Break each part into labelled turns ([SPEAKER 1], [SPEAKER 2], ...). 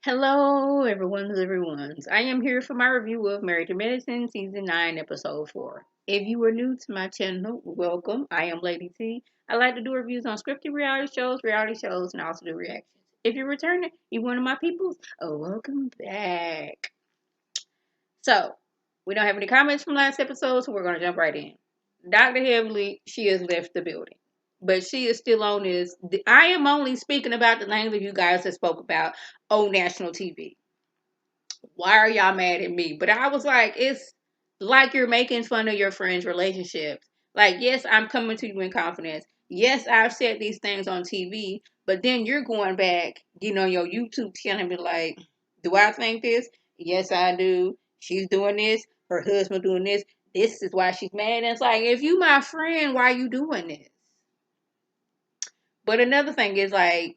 [SPEAKER 1] Hello, everyone's. I am here for my review of Married to Medicine, Season 9, Episode 4. If you are new to my channel, welcome. I am Lady T. I like to do reviews on scripted reality shows, and also do reactions. If you're returning, you're one of my peoples, welcome back. So, we don't have any comments from last episode, so we're going to jump right in. Dr. Heavenly, she has left the building. But she is still on this. I am only speaking about the names of you guys that spoke about on national TV. Why are y'all mad at me? But I was like, it's like you're making fun of your friends' relationships. Like, yes, I'm coming to you in confidence. Yes, I've said these things on TV, but then you're going back, your YouTube channel and be like, do I think this? Yes, I do. She's doing this. Her husband doing this. This is why she's mad. And it's like, if you my friend, why are you doing this? But another thing is like,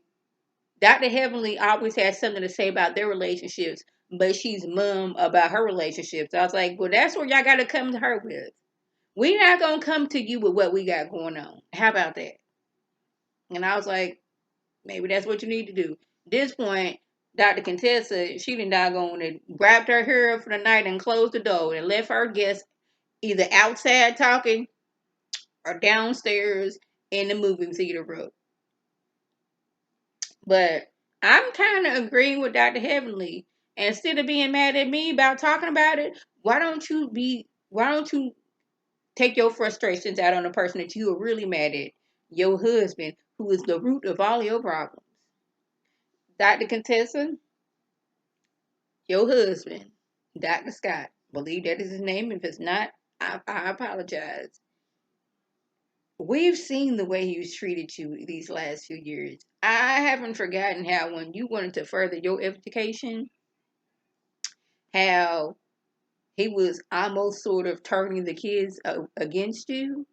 [SPEAKER 1] Dr. Heavenly always has something to say about their relationships, but she's mum about her relationships. I was like, well, that's where y'all got to come to her with. We're not going to come to you with what we got going on. How about that? And I was like, maybe that's what you need to do. At this point, Dr. Contessa, she done doggone and grabbed her hair for the night and closed the door and left her guests either outside talking or downstairs in the movie theater room. But I'm kind of agreeing with Dr. Heavenly. Instead of being mad at me about talking about it, why don't you take your frustrations out on the person that you are really mad at, your husband, who is the root of all your problems. Dr. Contessa, your husband, Dr. Scott, believe that is his name. If it's not, I apologize. We've seen the way he's treated you these last few years. I haven't forgotten how when you wanted to further your education, how he was almost sort of turning the kids against you.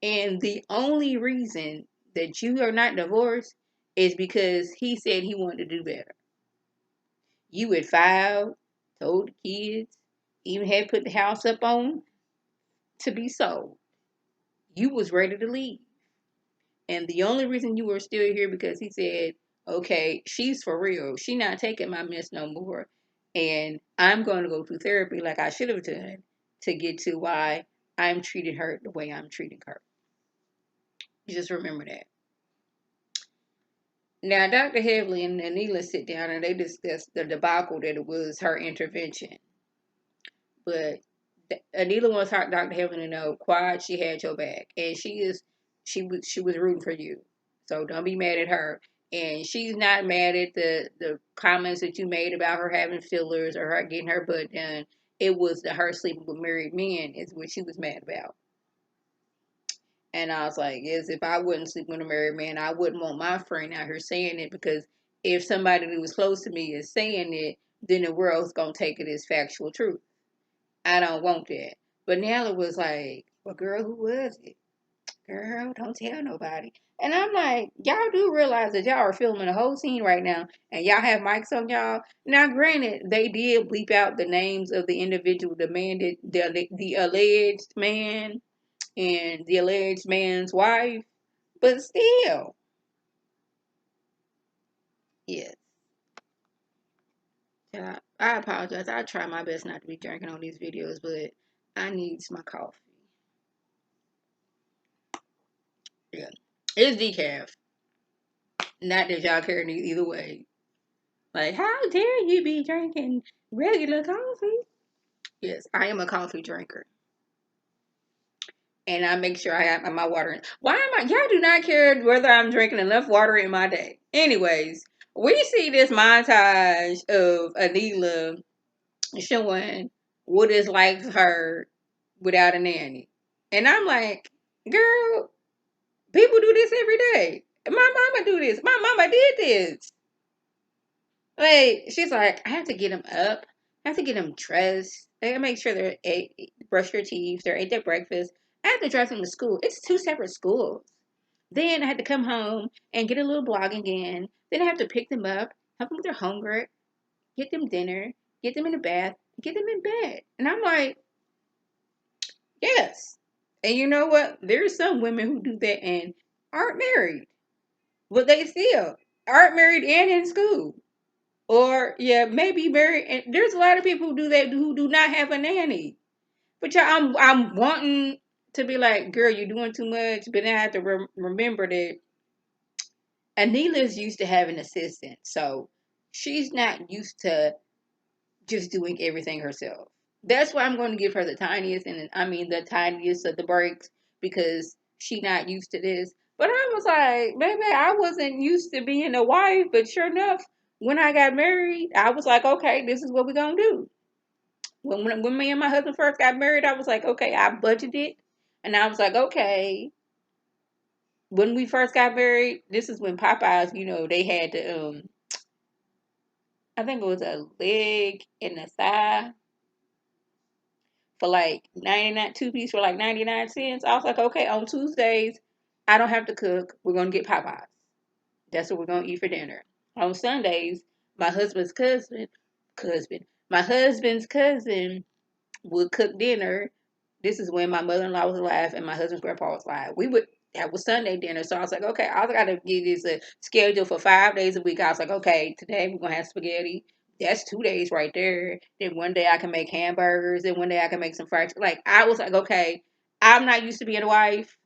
[SPEAKER 1] And the only reason that you are not divorced is because he said he wanted to do better. You had filed, told the kids, even had put the house up on to be sold. You was ready to leave. And the only reason you were still here because he said, okay, she's for real. She not taking my mess no more. And I'm going to go through therapy like I should have done to get to why I'm treating her the way I'm treating her. Just remember that. Now, Dr. Heavenly and Anila sit down and they discuss the debacle that it was her intervention. But Anila wants Dr. Heavenly to know, Quad, she had your back. And she was rooting for you. So don't be mad at her. And she's not mad at the comments that you made about her having fillers or her getting her butt done. It was her sleeping with married men is what she was mad about. And I was like, yes, if I wouldn't sleep with a married man, I wouldn't want my friend out here saying it because if somebody who was close to me is saying it, then the world's gonna take it as factual truth. I don't want that. But Nella was like, well, girl, who was it? Girl, don't tell nobody. And I'm like, y'all do realize that y'all are filming a whole scene right now and y'all have mics on y'all. Now, granted, they did bleep out the names of the individual, the alleged man and the alleged man's wife, but still, yes. Yeah, I apologize. I try my best not to be drinking on these videos, but I need my coffee. Yeah, it's decaf. Not that y'all care either way. Like, how dare you be drinking regular coffee? Yes, I am a coffee drinker. And I make sure I have my water in. Why am I? Y'all do not care whether I'm drinking enough water in my day. Anyways, we see this montage of Anila showing what it's like for her without a nanny. And I'm like, girl, people do this every day. My mama do this. My mama did this. Like, she's like, I have to get them up. I have to get them dressed. I gotta make sure they're brush their teeth, they're ate their breakfast. I have to drive them to school. It's two separate schools. Then I had to come home and get a little blog again. Then I have to pick them up, help them with their homework, get them dinner, get them in the bath, get them in bed. And I'm like, yes. And you know what? There's some women who do that and aren't married, but they still aren't married and in school. Or yeah, maybe marry. And there's a lot of people who do that who do not have a nanny. But yeah, I'm wanting to be like, girl, you're doing too much. But then I have to remember that Anila's used to having an assistant, so she's not used to just doing everything herself. That's why I'm going to give her the tiniest, and I mean the tiniest of the breaks because she not used to this. But I was like, baby, I wasn't used to being a wife, but sure enough, when I got married, I was like, okay, this is what we're gonna do. When me and my husband first got married, I was like, okay, I budgeted, and I was like, okay. When we first got married, this is when Popeyes, they had the I think it was a leg and a thigh for like 99, two piece for like 99 cents. I was like, okay, on Tuesdays, I don't have to cook. We're going to get Popeyes. That's what we're going to eat for dinner. On Sundays, my husband's cousin, my husband's cousin would cook dinner. This is when my mother-in-law was alive and my husband's grandpa was alive. That was Sunday dinner. So I was like, okay, I got to give this a schedule for 5 days a week. I was like, okay, today we're going to have spaghetti. That's 2 days right there. Then one day I can make hamburgers. And one day I can make some fried chicken. Like, I was like, okay, I'm not used to being a wife,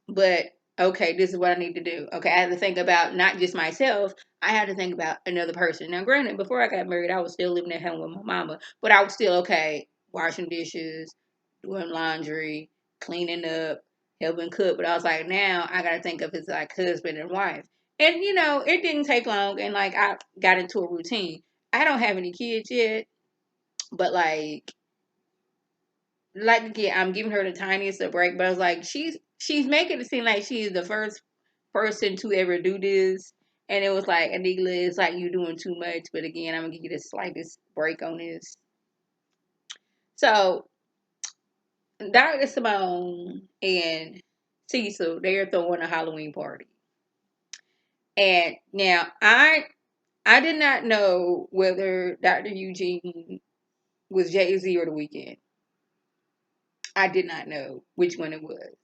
[SPEAKER 1] but okay, this is what I need to do. Okay, I had to think about not just myself, I had to think about another person. Now, granted, before I got married, I was still living at home with my mama, but I was still okay washing dishes, doing laundry, cleaning up, helping cook. But I was like, now I got to think of his like husband and wife. And it didn't take long, and like I got into a routine. I don't have any kids yet, but like again, I'm giving her the tiniest of break, but I was like, she's making it seem like she's the first person to ever do this. And it was like, Anigla, it's like you doing too much. But again, I'm gonna give you the slightest break on this. So Dr. Simone and Cecil, they are throwing a Halloween party. And now I did not know whether Dr. Eugene was Jay-Z or The Weeknd. I did not know which one it was.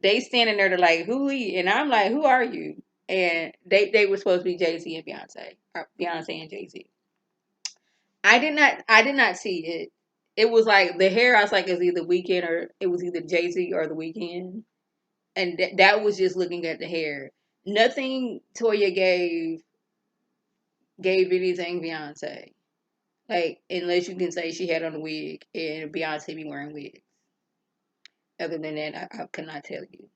[SPEAKER 1] They standing there to like, who he? And I'm like, who are you? And they were supposed to be Jay-Z and Beyonce. Or Beyonce and Jay-Z. I did not see it. It was like the hair, I was like, it's either Weeknd or it was either Jay-Z or The Weeknd. And that was just looking at the hair. Nothing Toya gave anything Beyonce. Like, unless you can say she had on a wig and Beyonce be wearing wigs. Other than that, I could not tell you.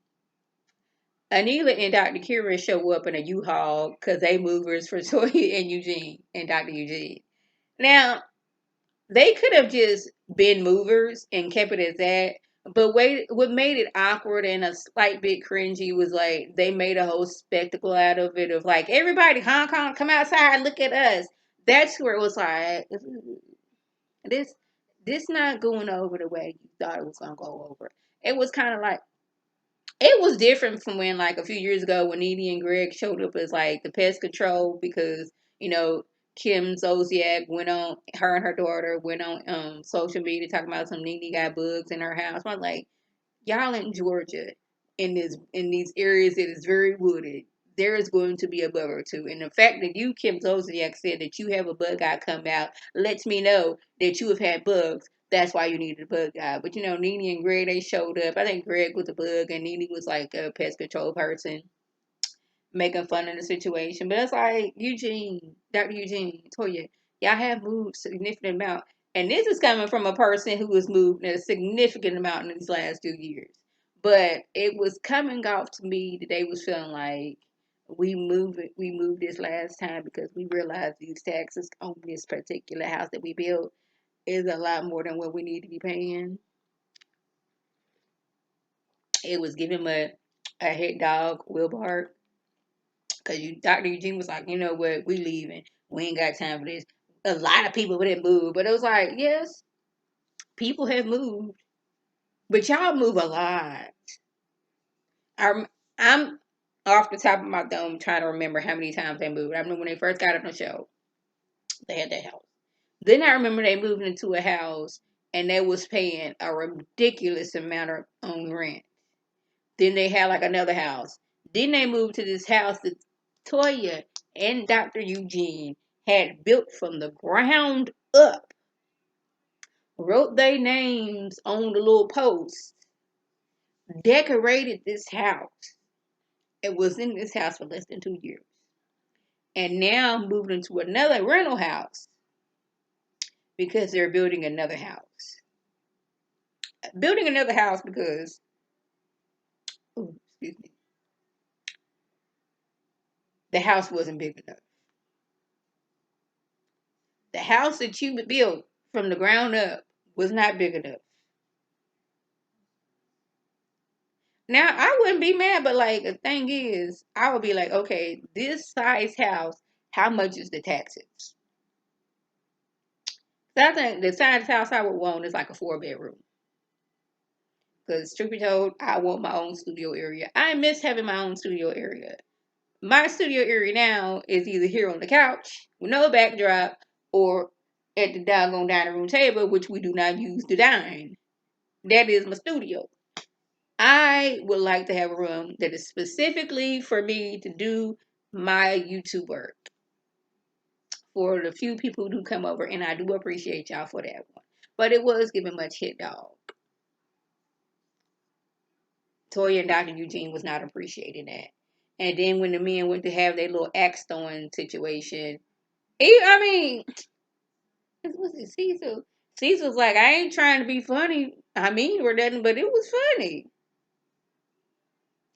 [SPEAKER 1] Anila and Dr. Kira show up in a U-Haul because they movers for Toya and Eugene and Dr. Eugene. Now, they could have just been movers and kept it as that. But what made it awkward and a slight bit cringy was like they made a whole spectacle out of it of like everybody Hong Kong come outside and look at us. That's where it was like this this not going over the way you thought it was gonna go over. It was kind of like it was different from when like a few years ago when Nene and Greg showed up as like the pest control because Kim Zolciak went on her and her daughter went on social media talking about some Nene got bugs in her house. I was like, y'all in Georgia in these areas that is very wooded. There is going to be a bug or two. And the fact that you, Kim Zolciak, said that you have a bug guy come out lets me know that you have had bugs. That's why you needed a bug guy. But Nene and Greg, they showed up. I think Greg was a bug and Nene was like a pest control person making fun of the situation. But it's like Dr. Eugene, Toya, y'all have moved significant amount. And this is coming from a person who has moved a significant amount in these last 2 years. But it was coming off to me that they was feeling like we moved this last time because we realized these taxes on this particular house that we built is a lot more than what we need to be paying. It was giving him a head dog, will bark. Cause Dr. Eugene was like, you know what, we leaving. We ain't got time for this. A lot of people didn't move, but it was like, yes, people have moved, but y'all move a lot. I'm off the top of my dome trying to remember how many times they moved. I remember when they first got on the show, they had that house. Then I remember they moved into a house and they was paying a ridiculous amount on rent. Then they had like another house. Then they moved to this house that Toya and Dr. Eugene had built from the ground up, wrote their names on the little posts, decorated this house, and was in this house for less than 2 years. And now moved into another rental house because they're building another house. Building another house because, excuse me, the house wasn't big enough. The house that you built from the ground up was not big enough. Now, I wouldn't be mad, but like the thing is, I would be like, okay, this size house, how much is the taxes? So I think the size house I would want is like a 4 bedroom. Because truth be told, I want my own studio area. I miss having my own studio area. My studio area now is either here on the couch with no backdrop or at the doggone dining room table, which we do not use to dine. That is my studio. I would like to have a room that is specifically for me to do my YouTube work. For the few people who do come over, and I do appreciate y'all for that one. But it was giving much hit dog. Toya and Dr. Eugene was not appreciating that. And then when the men went to have their little axe throwing situation, I mean, was it Cecil? Cecil's like, I ain't trying to be funny. I mean, or nothing, but it was funny.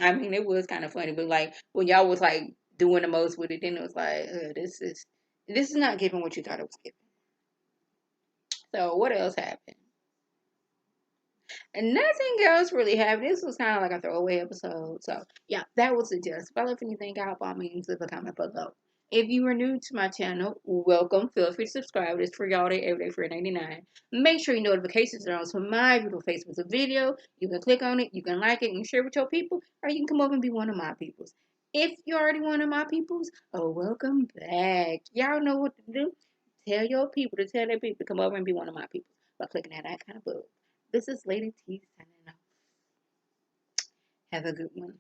[SPEAKER 1] I mean, it was kind of funny, but like when y'all was like doing the most with it, then it was like, this is not giving what you thought it was giving. So what else happened? And nothing else really happened. This was kind of like a throwaway episode. So yeah, that was it. Just follow if anything out by means leave a comment below. If you are new to my channel, welcome. Feel free to subscribe. It's free all day, every day for $4.99. Make sure your notifications are on so my beautiful Facebook video. You can click on it, you can like it, and share with your people, or you can come over and be one of my peoples. If you're already one of my peoples, oh, welcome back. Y'all know what to do. Tell your people to tell their people to come over and be one of my people by clicking that icon above. This is Lady T signing off. Have a good one.